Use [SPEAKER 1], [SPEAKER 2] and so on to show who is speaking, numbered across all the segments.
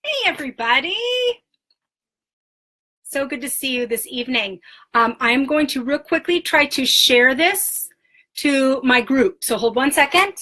[SPEAKER 1] Hey, everybody. So good to see you this evening. I'm going to real quickly try to share this to my group. So hold 1 second.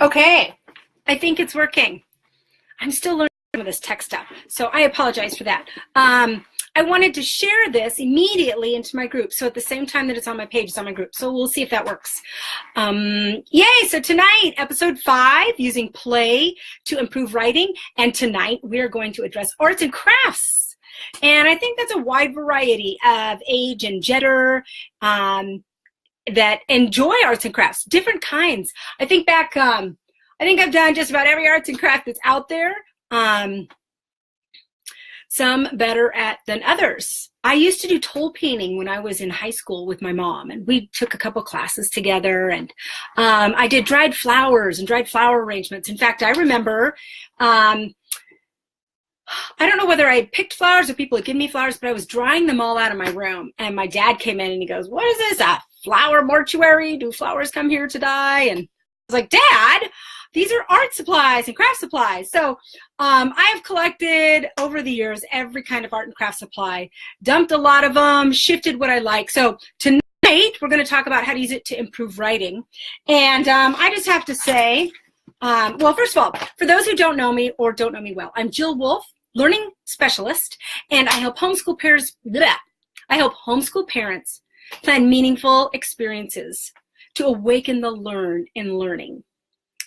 [SPEAKER 1] Okay, I think it's working. I'm still learning some of this tech stuff, so I apologize for that. I wanted to share this immediately into my group, so at the same time that it's on my page, it's on my group. So we'll see if that works. Yay, so tonight, episode 5, using play to improve writing, and tonight we're going to address arts and crafts. And I think that's a wide variety of age and gender that enjoy arts and crafts, different kinds. I think back, I think I've done just about every arts and craft that's out there. Some better at than others. I used to do toll painting when I was in high school with my mom, and we took a couple classes together, and I did dried flowers and dried flower arrangements. In fact, I remember, I don't know whether I had picked flowers or people had given me flowers, but I was drying them all out of my room, and my dad came in and he goes, "What is this, a flower mortuary? Do flowers come here to die?" And I was like, "Dad, these are art supplies and craft supplies." So I have collected over the years every kind of art and craft supply, dumped a lot of them, shifted what I like. So tonight we're going to talk about how to use it to improve writing. And I just have to say, well, first of all, for those who don't know me or don't know me well, I'm Jill Wolf, learning specialist, and I help homeschool parents plan meaningful experiences to awaken the learn in learning.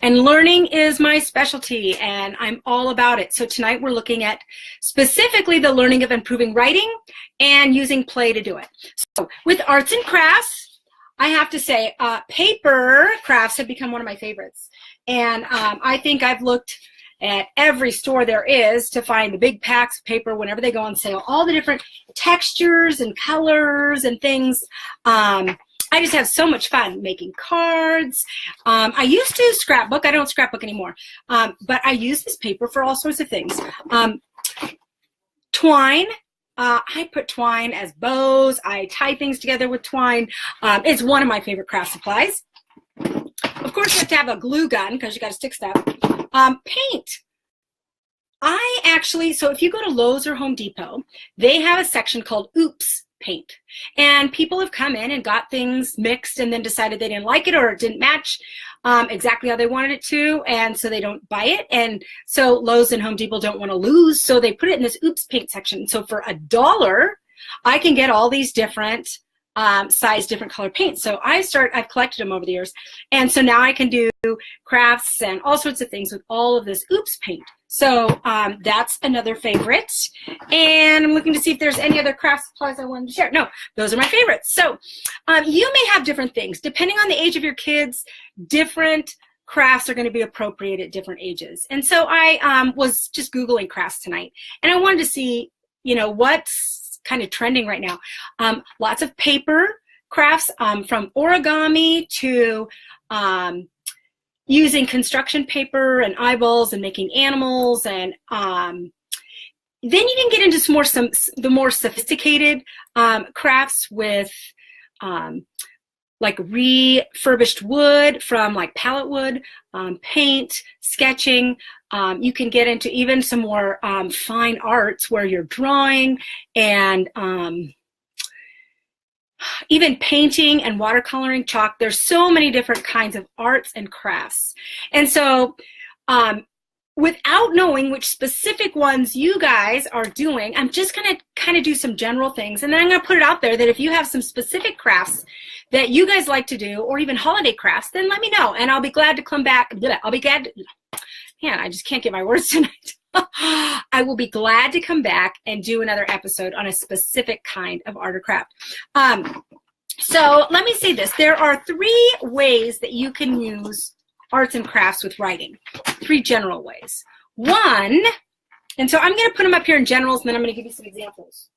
[SPEAKER 1] And learning is my specialty, and I'm all about it. So tonight we're looking at specifically the learning of improving writing and using play to do it. So with arts and crafts, I have to say paper crafts have become one of my favorites. And I think I've looked at every store there is to find the big packs of paper whenever they go on sale, all the different textures and colors and things. I just have so much fun making cards. I used to scrapbook. I don't scrapbook anymore. But I use this paper for all sorts of things. Twine. I put twine as bows. I tie things together with twine. It's one of my favorite craft supplies. Of course, you have to have a glue gun because you got to stick stuff. Paint. So if you go to Lowe's or Home Depot, they have a section called Oops Paint. And people have come in and got things mixed and then decided they didn't like it or it didn't match exactly how they wanted it to, and so they don't buy it. And so Lowe's and Home Depot don't want to lose, so they put it in this Oops Paint section. So for $1, I can get all these different size, different color paints. So I've collected them over the years. And so now I can do crafts and all sorts of things with all of this Oops Paint. So that's another favorite. And I'm looking to see if there's any other craft supplies I wanted to share. No, those are my favorites. So you may have different things. Depending on the age of your kids, different crafts are going to be appropriate at different ages. And so I was just Googling crafts tonight. And I wanted to see, what's kind of trending right now. Lots of paper crafts, from origami to using construction paper and eyeballs and making animals, and then you can get into the more sophisticated crafts with like refurbished wood from like pallet wood, paint, sketching. You can get into even some more fine arts where you're drawing and even painting and watercoloring, chalk. There's so many different kinds of arts and crafts. And so without knowing which specific ones you guys are doing, I'm just going to kind of do some general things. And then I'm going to put it out there that if you have some specific crafts that you guys like to do, or even holiday crafts, then let me know. And I'll be glad to come back. I'll be glad to, man, I just can't get my words tonight. I will be glad to come back and do another episode on a specific kind of art or craft. So let me say this. There are 3 ways that you can use arts and crafts with writing. 3 general ways. One, and so I'm going to put them up here in generals, and then I'm going to give you some examples.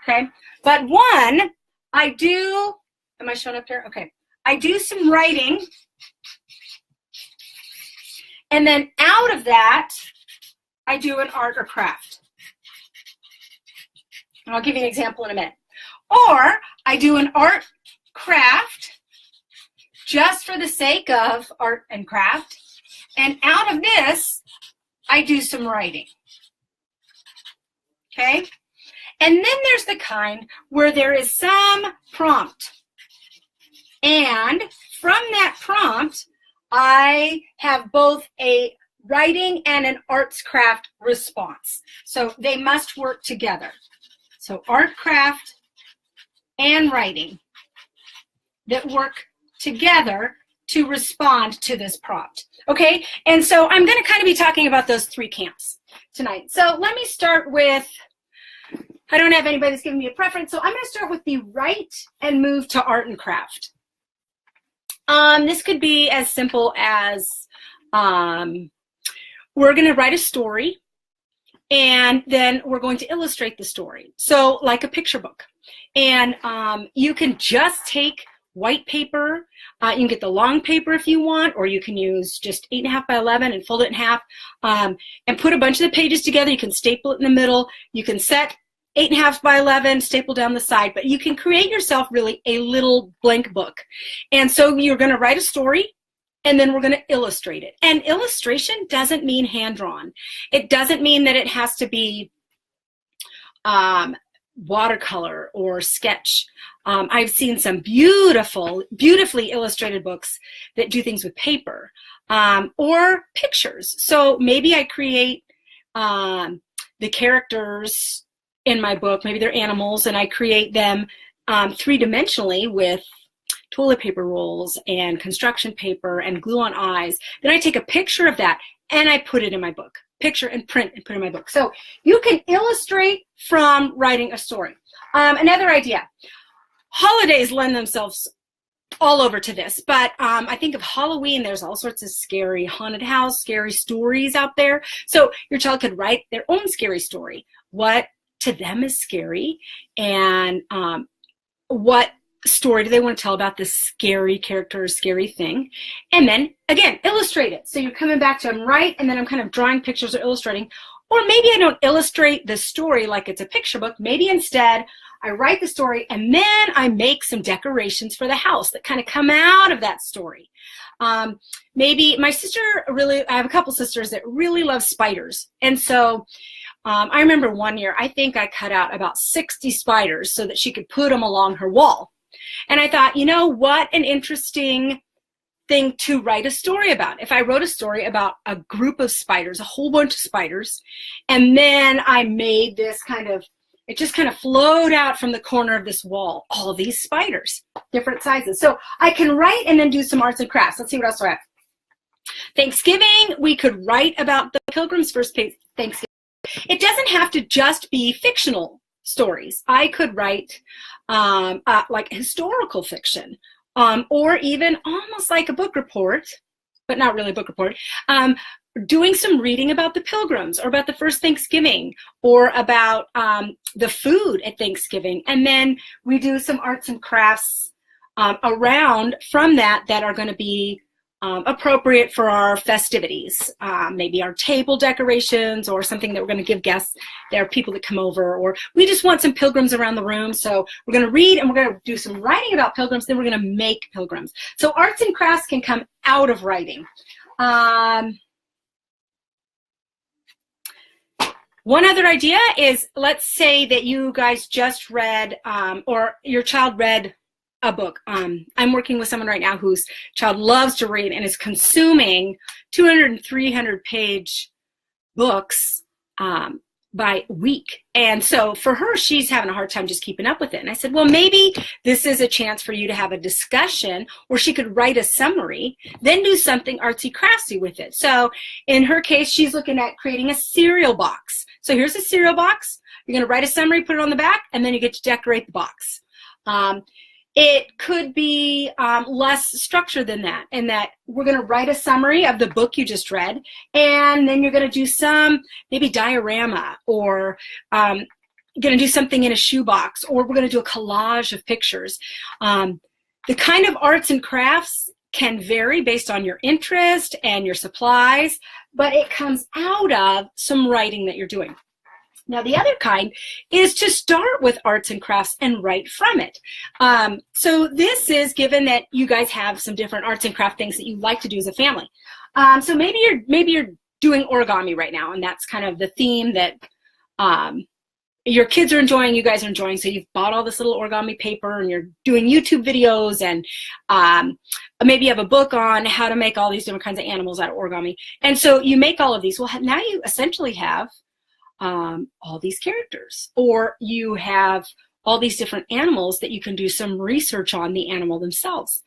[SPEAKER 1] Okay? But one, I do, am I showing up here? Okay. I do some writing, and then out of that, I do an art or craft. And I'll give you an example in a minute. Or I do an art craft just for the sake of art and craft, and out of this, I do some writing. Okay? And then there's the kind where there is some prompt. And from that prompt, I have both a writing and an arts craft response. So they must work together. So art craft and writing that work together to respond to this prompt. Okay, and so I'm going to kind of be talking about those 3 camps tonight. So let me start with, I don't have anybody that's giving me a preference, so I'm going to start with the write and move to art and craft. This could be as simple as we're going to write a story, and then we're going to illustrate the story. So like a picture book. And you can just take white paper. You can get the long paper if you want, or you can use just 8.5 by 11 and fold it in half and put a bunch of the pages together. You can staple it in the middle. You can set 8.5 by 11, staple down the side, but you can create yourself really a little blank book. And so you're going to write a story, and then we're going to illustrate it. And illustration doesn't mean hand-drawn. It doesn't mean that it has to be watercolor or sketch. I've seen some beautifully illustrated books that do things with paper or pictures. So maybe I create the characters in my book, maybe they're animals, and I create them 3-dimensionally with toilet paper rolls and construction paper and glue on eyes. Then I take a picture of that and I put it in my book. Picture and print and put in my book. So you can illustrate from writing a story. Another idea. Holidays lend themselves all over to this, but I think of Halloween, there's all sorts of scary haunted house, scary stories out there. So your child could write their own scary story. What to them is scary, and what story do they want to tell about this scary character or scary thing, and then again illustrate it. So you're coming back to, I'm right, and then I'm kind of drawing pictures or illustrating. Or maybe I don't illustrate the story like it's a picture book. Maybe instead I write the story and then I make some decorations for the house that kind of come out of that story. Maybe my sister I have a couple sisters that really love spiders, and so I remember one year I think I cut out about 60 spiders so that she could put them along her wall. And I thought, you know, what an interesting thing to write a story about. If I wrote a story about a group of spiders, a whole bunch of spiders, and then I made this it just kind of flowed out from the corner of this wall, all of these spiders, different sizes. So I can write and then do some arts and crafts. Let's see what else I have. Thanksgiving, we could write about the Pilgrim's first Thanksgiving. It doesn't have to just be fictional stories. I could write like historical fiction, or even almost like a book report, but not really a book report, doing some reading about the Pilgrims or about the first Thanksgiving or about the food at Thanksgiving. And then we do some arts and crafts around from that are going to be appropriate for our festivities, maybe our table decorations or something that we're going to give guests. There are people that come over, or we just want some pilgrims around the room. So we're going to read and we're going to do some writing about pilgrims. Then we're going to make pilgrims. So arts and crafts can come out of writing. One other idea is, let's say that you guys just read, or your child read a book. I'm working with someone right now whose child loves to read and is consuming 200 and 300 page books by week. And so for her, she's having a hard time just keeping up with it. And I said, well, maybe this is a chance for you to have a discussion, or she could write a summary, then do something artsy craftsy with it. So in her case, she's looking at creating a cereal box. So here's a cereal box. You're going to write a summary, put it on the back, and then you get to decorate the box. It could be less structured than that, in that we're going to write a summary of the book you just read, and then you're going to do some maybe diorama, or going to do something in a shoebox, or we're going to do a collage of pictures. The kind of arts and crafts can vary based on your interest and your supplies, but it comes out of some writing that you're doing. Now, the other kind is to start with arts and crafts and write from it. So this is given that you guys have some different arts and craft things that you like to do as a family. So maybe you're doing origami right now, and that's kind of the theme that your kids are enjoying, you guys are enjoying. So you've bought all this little origami paper, and you're doing YouTube videos, and maybe you have a book on how to make all these different kinds of animals out of origami. And so you make all of these. Well, now you essentially have all these characters, or you have all these different animals that you can do some research on the animal themselves.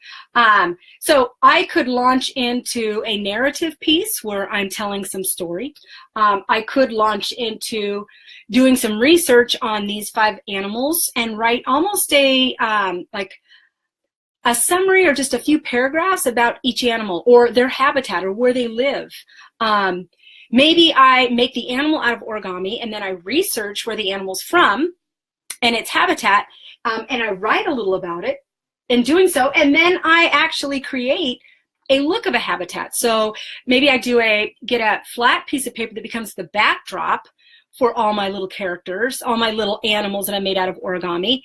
[SPEAKER 1] So I could launch into a narrative piece where I'm telling some story. I could launch into doing some research on these 5 animals and write almost a like a summary or just a few paragraphs about each animal or their habitat or where they live. Maybe I make the animal out of origami, and then I research where the animal's from and its habitat, and I write a little about it in doing so, and then I actually create a look of a habitat. So maybe I get a flat piece of paper that becomes the backdrop for all my little characters, all my little animals that I made out of origami,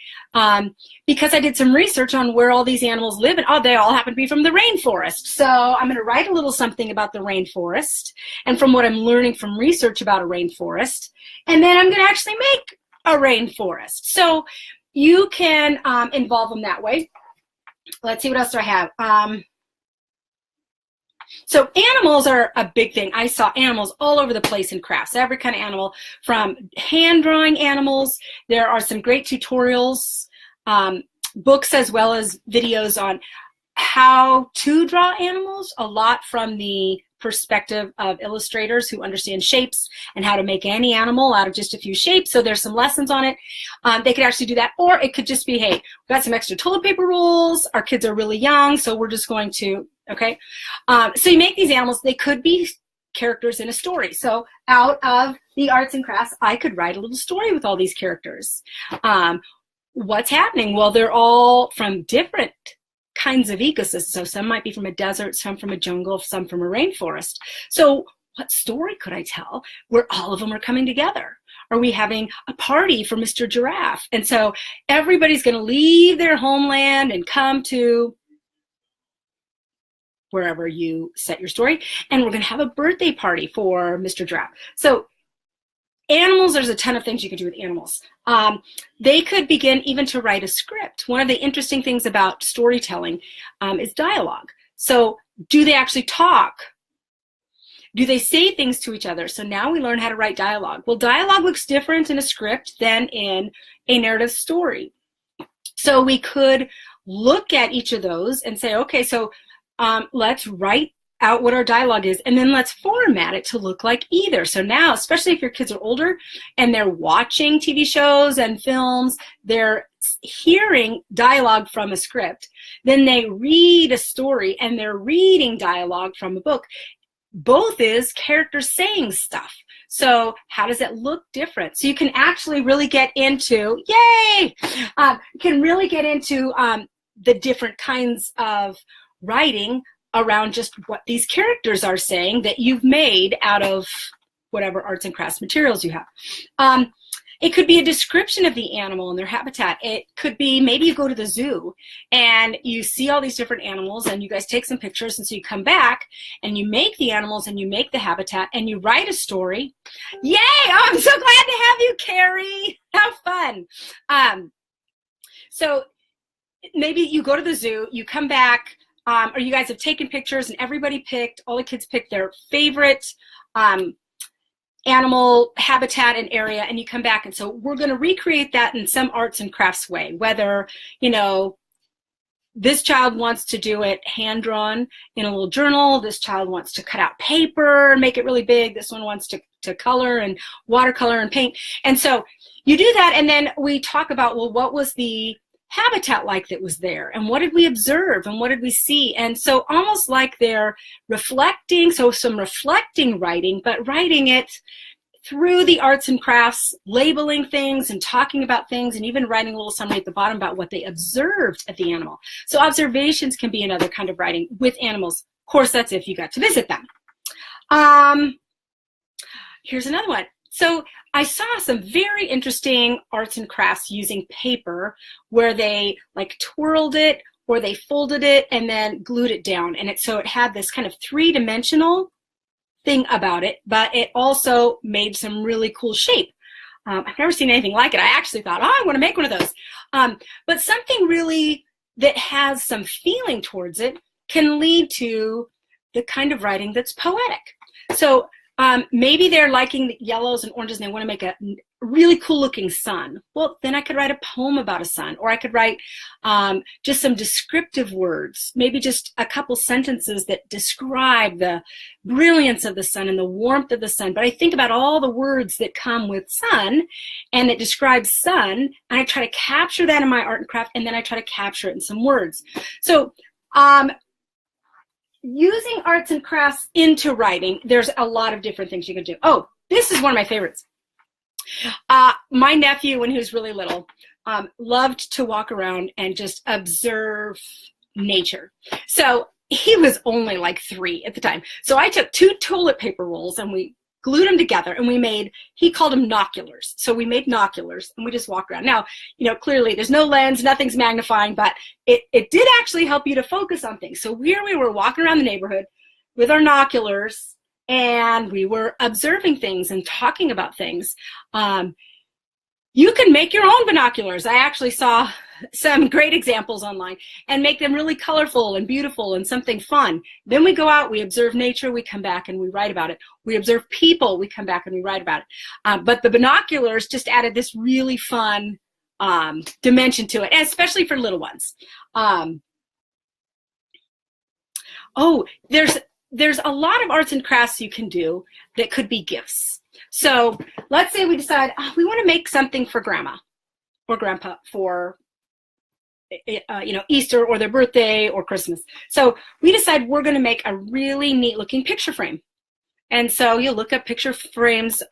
[SPEAKER 1] because I did some research on where all these animals live, and they all happen to be from the rainforest. So I'm going to write a little something about the rainforest, and from what I'm learning from research about a rainforest, and then I'm going to actually make a rainforest. So you can involve them that way. Let's see, what else do I have? So animals are a big thing. I saw animals all over the place in crafts, every kind of animal, from hand drawing animals. There are some great tutorials, books, as well as videos on how to draw animals, a lot from the perspective of illustrators who understand shapes and how to make any animal out of just a few shapes. So there's some lessons on it. They could actually do that, or it could just be, hey, we've got some extra toilet paper rolls. Our kids are really young, so we're just going to, okay. So you make these animals. They could be characters in a story. So out of the arts and crafts, I could write a little story with all these characters. What's happening? Well, they're all from different kinds of ecosystems. So some might be from a desert, some from a jungle, some from a rainforest. So what story could I tell where all of them are coming together? Are we having a party for Mr. Giraffe? And so everybody's going to leave their homeland and come to wherever you set your story, and we're going to have a birthday party for Mr. Giraffe. So animals, there's a ton of things you can do with animals. They could begin even to write a script. One of the interesting things about storytelling is dialogue. So do they actually talk? Do they say things to each other? So now we learn how to write dialogue. Well, dialogue looks different in a script than in a narrative story. So we could look at each of those and say, okay, so let's write out what our dialogue is, and then let's format it to look like either. So now, especially if your kids are older and they're watching TV shows and films, they're hearing dialogue from a script, then they read a story and they're reading dialogue from a book. Both is characters saying stuff. So how does it look different? So you can actually really get into, can really get into the different kinds of writing around just what these characters are saying that you've made out of whatever arts and crafts materials you have. It could be a description of the animal and their habitat. It could be, maybe you go to the zoo and you see all these different animals and you guys take some pictures, and so you come back and you make the animals and you make the habitat and you write a story. Yay! Oh, I'm so glad to have you, Carrie. How fun. So maybe you go to the zoo, you come back, or you guys have taken pictures and all the kids picked their favorite animal habitat and area, and you come back, and so we're going to recreate that in some arts and crafts way, whether, this child wants to do it hand-drawn in a little journal, this child wants to cut out paper and make it really big, this one wants to color and watercolor and paint. And so you do that, and then we talk about, well, what was the habitat like that was there, and what did we observe, and what did we see? And so almost like they're reflecting, so some reflecting writing, but writing it through the arts and crafts, labeling things and talking about things, and even writing a little summary at the bottom about what they observed at the animal. So observations can be another kind of writing with animals. Of course, that's if you got to visit them. Here's another one. So I saw some very interesting arts and crafts using paper where they like twirled it or they folded it and then glued it down. And so it had this kind of three-dimensional thing about it, but it also made some really cool shape. I've never seen anything like it. I actually thought, oh, I want to make one of those. But something really that has some feeling towards it can lead to the kind of writing that's poetic. So maybe they're liking the yellows and oranges and they want to make a really cool looking sun. Well, then I could write a poem about a sun, or I could write just some descriptive words, maybe just a couple sentences that describe the brilliance of the sun and the warmth of the sun. But I think about all the words that come with sun and that describe sun, and I try to capture that in my art and craft, and then I try to capture it in some words. So using arts and crafts into writing, there's a lot of different things you can do. Oh, this is one of my favorites. My nephew, when he was really little, loved to walk around and just observe nature. So he was only like 3 at the time. So I took 2 toilet paper rolls and we glued them together, and we made, he called them noculars. So we made noculars and we just walked around. Now, you know, clearly there's no lens, nothing's magnifying, but it did actually help you to focus on things. So here we were walking around the neighborhood with our noculars, and we were observing things and talking about things. You can make your own binoculars. I actually saw some great examples online, and make them really colorful and beautiful and something fun. Then we go out, we observe nature, we come back and we write about it. We observe people, we come back and we write about it. But the binoculars just added this really fun dimension to it, and especially for little ones. There's a lot of arts and crafts you can do that could be gifts. So let's say we decide we want to make something for grandma or grandpa for Easter or their birthday or Christmas. So we decide we're going to make a really neat looking picture frame. And so you look up picture frames,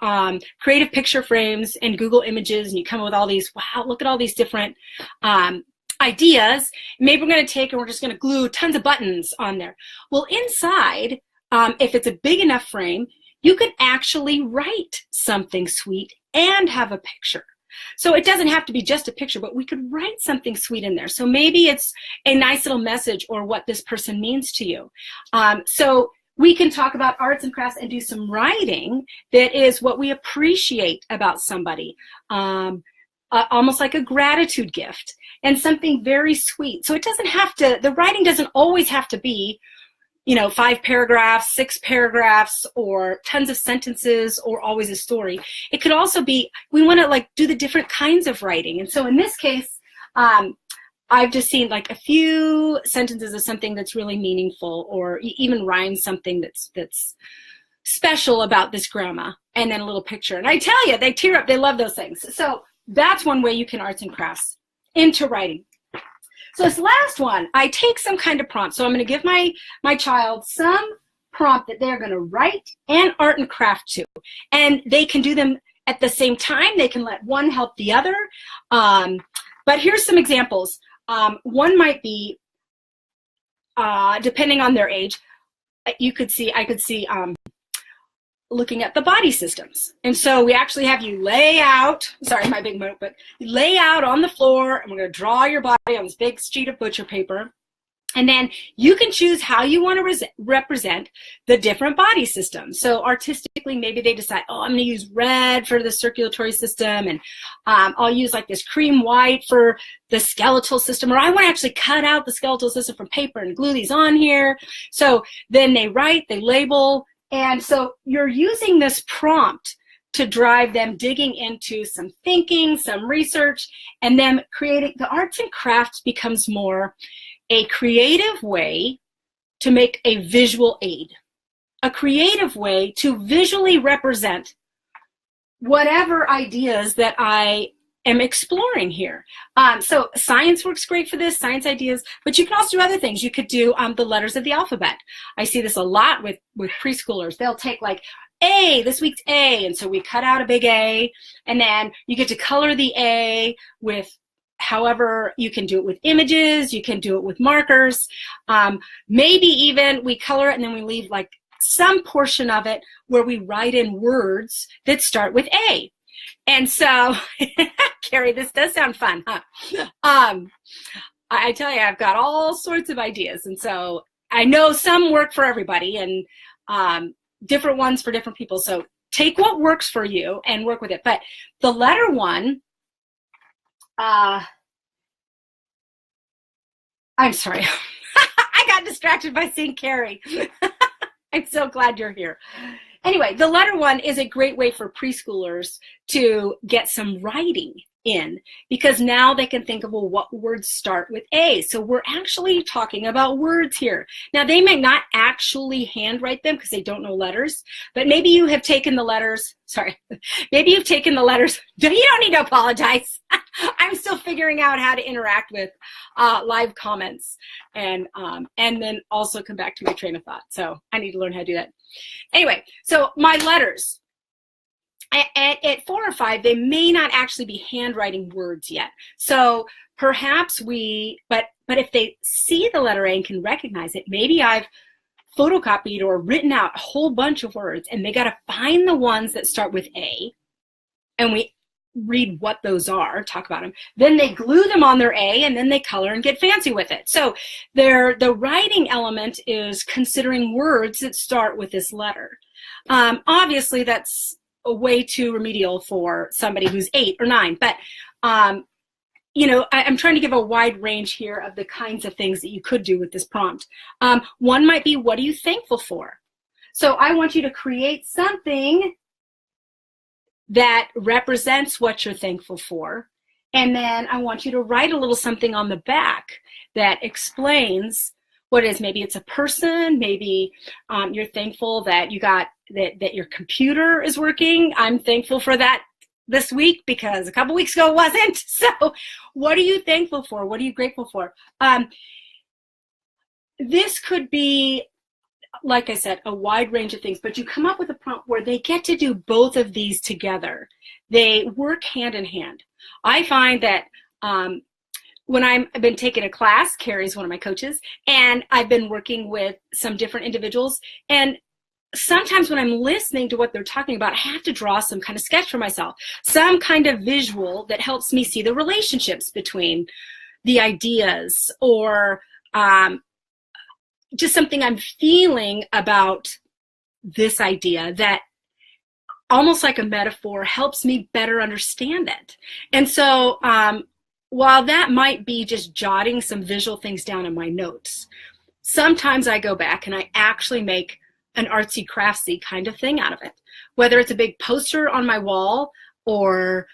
[SPEAKER 1] creative picture frames in Google Images, and you come up with all these, wow, look at all these different ideas. Maybe we're going to take and we're just going to glue tons of buttons on there. Well, inside, if it's a big enough frame, you can actually write something sweet and have a picture. So it doesn't have to be just a picture, but we could write something sweet in there. So maybe it's a nice little message or what this person means to you. So we can talk about arts and crafts and do some writing that is what we appreciate about somebody, almost like a gratitude gift and something very sweet. So it doesn't have to, the writing doesn't always have to be 5 paragraphs, 6 paragraphs, or tons of sentences, or always a story. It could also be, we want to do the different kinds of writing. And so in this case, I've just seen a few sentences of something that's really meaningful, or even rhyme something that's special about this grandma, and then a little picture. And I tell you, they tear up, they love those things. So that's one way you can arts and crafts into writing. So this last one, I take some kind of prompt. So I'm going to give my child some prompt that they're going to write and art and craft to. And they can do them at the same time. They can let one help the other. But here's some examples. One might be, depending on their age, I could see looking at the body systems. And so we actually have you lay out, sorry, my big note, but lay out on the floor, and we're going to draw your body on this big sheet of butcher paper. And then you can choose how you want to represent the different body systems. So artistically, maybe they decide, I'm going to use red for the circulatory system, and I'll use this cream white for the skeletal system, or I want to actually cut out the skeletal system from paper and glue these on here. So then they write, they label, and so you're using this prompt to drive them digging into some thinking, some research, and then creating, the arts and crafts becomes more a creative way to make a visual aid, a creative way to visually represent whatever ideas that I am exploring here. So science works great for this, science ideas, but you can also do other things. You could do the letters of the alphabet. I see this a lot with preschoolers. They'll take like A, this week's A, and so we cut out a big A, and then you get to color the A with however, you can do it with images, you can do it with markers. Maybe even we color it and then we leave like some portion of it where we write in words that start with A. And so, Carrie, this does sound fun, huh? I tell you, I've got all sorts of ideas. And so I know some work for everybody and different ones for different people. So take what works for you and work with it. But the letter one, I'm sorry. I got distracted by seeing Carrie. I'm so glad you're here. Anyway, the letter one is a great way for preschoolers to get some writing in, because now they can think of, well, what words start with A? So we're actually talking about words here. Now, they may not actually handwrite them because they don't know letters, but maybe you have taken the letters, maybe you've taken the letters. You don't need to apologize. I'm still figuring out how to interact with live comments and then also come back to my train of thought. So I need to learn how to do that. Anyway, so my letters. At 4 or 5, they may not actually be handwriting words yet. So perhaps but if they see the letter A and can recognize it, maybe I've photocopied or written out a whole bunch of words, and they got to find the ones that start with A, and we read what those are, talk about them. Then they glue them on their A, and then they color and get fancy with it. So the writing element is considering words that start with this letter. Obviously, that's a way too remedial for somebody who's 8 or 9, but you know, I'm trying to give a wide range here of the kinds of things that you could do with this prompt. One might be, what are you thankful for? So I want you to create something that represents what you're thankful for, and then I want you to write a little something on the back that explains what it is. Maybe it's a person, maybe you're thankful that you got that your computer is working. I'm thankful for that this week because a couple weeks ago it wasn't. So what are you thankful for? What are you grateful for? This could be, like I said, a wide range of things, but you come up with a prompt where they get to do both of these together. They work hand in hand. I find that when I've been taking a class, Carrie's one of my coaches, and I've been working with some different individuals, and sometimes when I'm listening to what they're talking about, I have to draw some kind of sketch for myself, some kind of visual that helps me see the relationships between the ideas, or just something I'm feeling about this idea that almost like a metaphor helps me better understand it. And so while that might be just jotting some visual things down in my notes, sometimes I go back and I actually make an artsy craftsy kind of thing out of it, whether it's a big poster on my wall or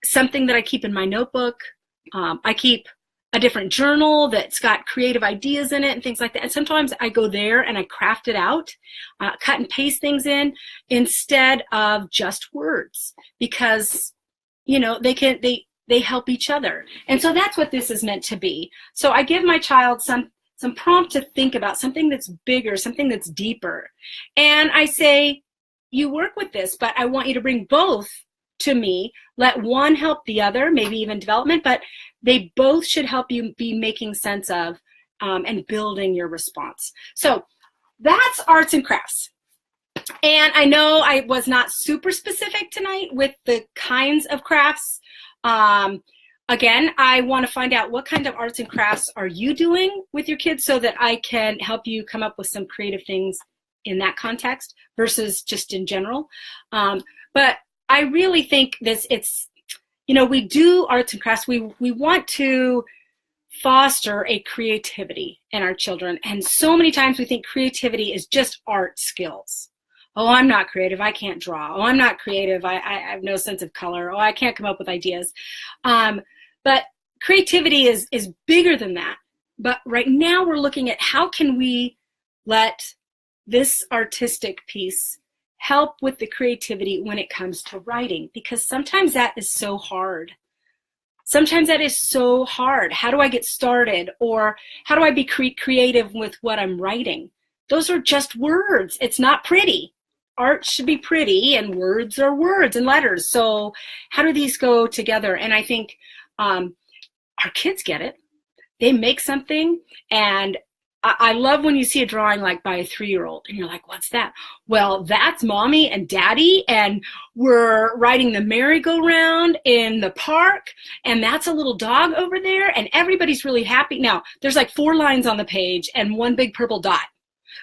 [SPEAKER 1] something that I keep in my notebook. I keep a different journal that's got creative ideas in it and things like that. And sometimes I go there and I craft it out, cut and paste things in instead of just words, because, you know, they help each other. And so that's what this is meant to be. So I give my child some prompt to think about, something that's bigger, something that's deeper. And I say, you work with this, but I want you to bring both to me. Let one help the other, maybe even development, but they both should help you be making sense of and building your response. So that's arts and crafts. And I know I was not super specific tonight with the kinds of crafts. Again, I want to find out what kind of arts and crafts are you doing with your kids so that I can help you come up with some creative things in that context versus just in general. But I really think it's, you know, we do arts and crafts. We want to foster a creativity in our children. And so many times we think creativity is just art skills. Oh, I'm not creative. I can't draw. Oh, I'm not creative. I have no sense of color. Oh, I can't come up with ideas. But creativity is bigger than that. But right now we're looking at how can we let this artistic piece help with the creativity when it comes to writing, because sometimes that is so hard. Sometimes that is so hard. How do I get started? Or how do I be creative with what I'm writing? Those are just words. It's not pretty. Art should be pretty, and words are words and letters. So how do these go together? And I think our kids get it. They make something, and I love when you see a drawing like by a 3-year-old and you're like, what's that? Well, that's mommy and daddy, and we're riding the merry-go-round in the park, and that's a little dog over there, and everybody's really happy. Now, there's like 4 lines on the page and 1 big purple dot,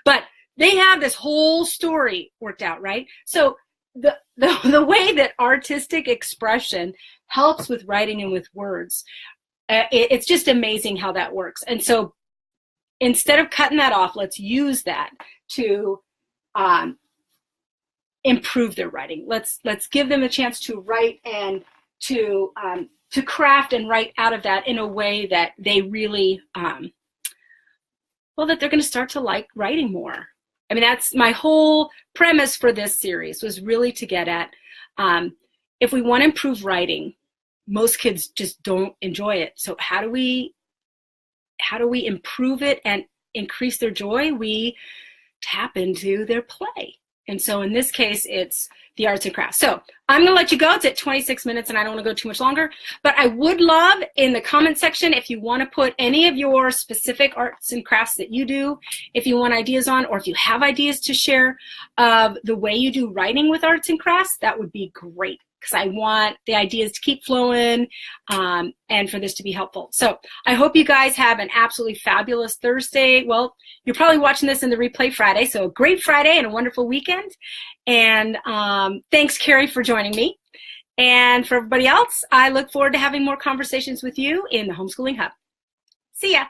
[SPEAKER 1] but they have this whole story worked out, right? So the way that artistic expression helps with writing and with words, it's just amazing how that works. And so instead of cutting that off, let's use that to improve their writing. Let's give them a chance to write and to craft and write out of that in a way that they really, that they're going to start to like writing more. I mean, that's my whole premise for this series, was really to get at, if we want to improve writing, most kids just don't enjoy it. So how do we improve it and increase their joy? We tap into their play. And so in this case, it's the arts and crafts. So I'm going to let you go. It's at 26 minutes and I don't want to go too much longer, but I would love in the comment section, if you want to put any of your specific arts and crafts that you do, if you want ideas on, or if you have ideas to share of the way you do writing with arts and crafts, that would be great, because I want the ideas to keep flowing and for this to be helpful. So I hope you guys have an absolutely fabulous Thursday. Well, you're probably watching this in the replay Friday, so a great Friday and a wonderful weekend. And thanks, Carrie, for joining me. And for everybody else, I look forward to having more conversations with you in the Homeschooling Hub. See ya.